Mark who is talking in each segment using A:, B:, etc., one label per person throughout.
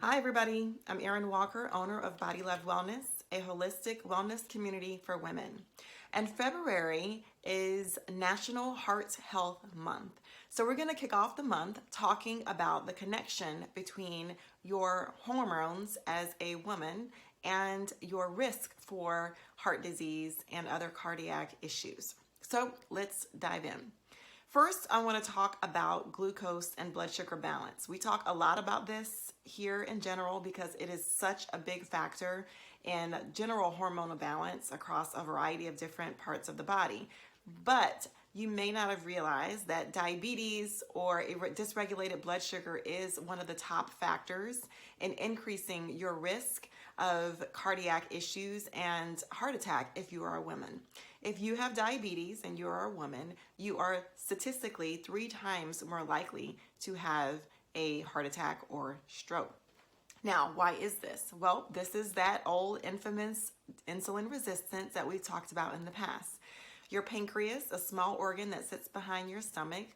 A: Hi everybody, I'm Erin Walker, owner of Body Love Wellness, a holistic wellness community for women. And February is National Heart Health Month. So we're going to kick off the month talking about the connection between your hormones as a woman and your risk for heart disease and other cardiac issues. So let's dive in. First, I want to talk about glucose and blood sugar balance. We talk a lot about this here in general because it is such a big factor in general hormonal balance across a variety of different parts of the body. But you may not have realized that diabetes or a dysregulated blood sugar is one of the top factors in increasing your risk of cardiac issues and heart attack if you are a woman. If you have diabetes and you are a woman, you are statistically 3 times more likely to have a heart attack or stroke. Now, why is this? Well, this is that old infamous insulin resistance that we've talked about in the past. Your pancreas, a small organ that sits behind your stomach,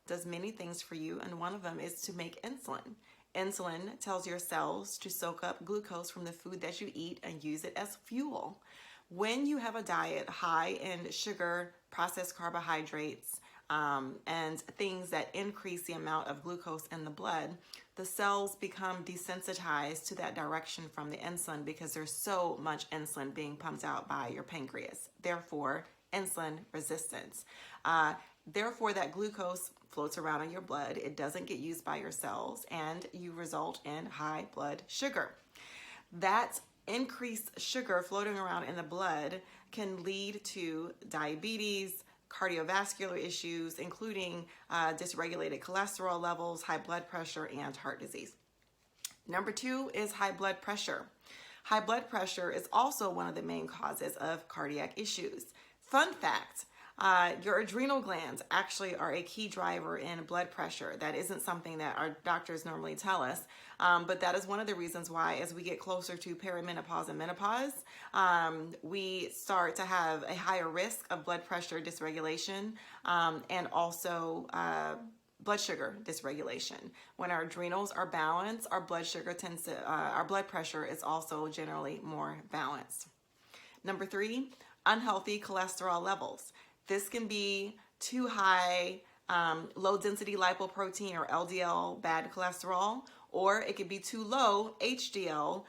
A: does many things for you, and one of them is to make insulin. Insulin tells your cells to soak up glucose from the food that you eat and use it as fuel. When you have a diet high in sugar, processed carbohydrates, and things that increase the amount of glucose in the blood, the cells become desensitized to that direction from the insulin because there's so much insulin being pumped out by your pancreas. Therefore, insulin resistance. Therefore, that glucose floats around in your blood. It doesn't get used by your cells, and you result in high blood sugar. That increased sugar floating around in the blood can lead to diabetes, cardiovascular issues, including dysregulated cholesterol levels, high blood pressure, and heart disease. Number 2 is high blood pressure. High blood pressure is also one of the main causes of cardiac issues. Fun fact, your adrenal glands actually are a key driver in blood pressure. That isn't something that our doctors normally tell us, but that is one of the reasons why as we get closer to perimenopause and menopause, we start to have a higher risk of blood pressure dysregulation and also blood sugar dysregulation. When our adrenals are balanced, our blood pressure is also generally more balanced. Number 3, unhealthy cholesterol levels. This can be too high, low density lipoprotein or LDL, bad cholesterol, or it could be too low HDL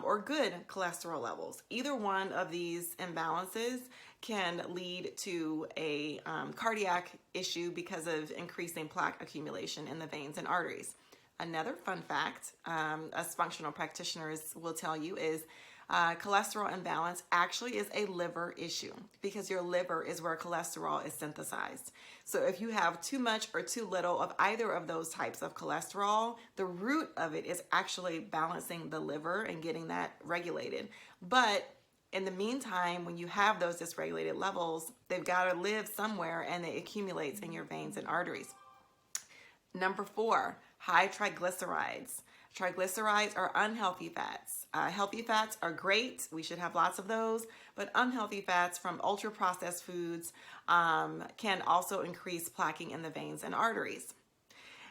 A: or good cholesterol levels. Either one of these imbalances can lead to a cardiac issue because of increasing plaque accumulation in the veins and arteries. Another fun fact, as functional practitioners will tell you, is cholesterol imbalance actually is a liver issue because your liver is where cholesterol is synthesized. So if you have too much or too little of either of those types of cholesterol, the root of it is actually balancing the liver and getting that regulated. But in the meantime, when you have those dysregulated levels, they've got to live somewhere and it accumulates in your veins and arteries. Number 4, high triglycerides. Triglycerides are unhealthy fats. Healthy fats are great. We should have lots of those. But unhealthy fats from ultra-processed foods can also increase plaquing in the veins and arteries.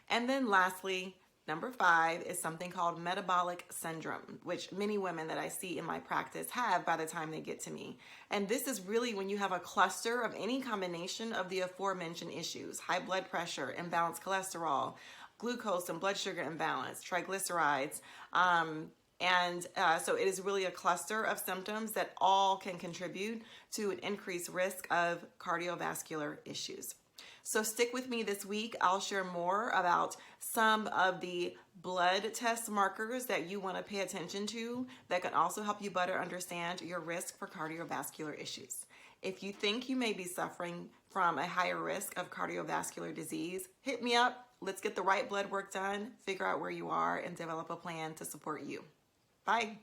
A: And then lastly, number 5 is something called metabolic syndrome, which many women that I see in my practice have by the time they get to me. And this is really when you have a cluster of any combination of the aforementioned issues: high blood pressure, imbalanced cholesterol, glucose and blood sugar imbalance, triglycerides, so it is really a cluster of symptoms that all can contribute to an increased risk of cardiovascular issues. So stick with me this week. I'll share more about some of the blood test markers that you want to pay attention to that can also help you better understand your risk for cardiovascular issues. If you think you may be suffering from a higher risk of cardiovascular disease, hit me up. Let's get the right blood work done, figure out where you are, and develop a plan to support you. Bye.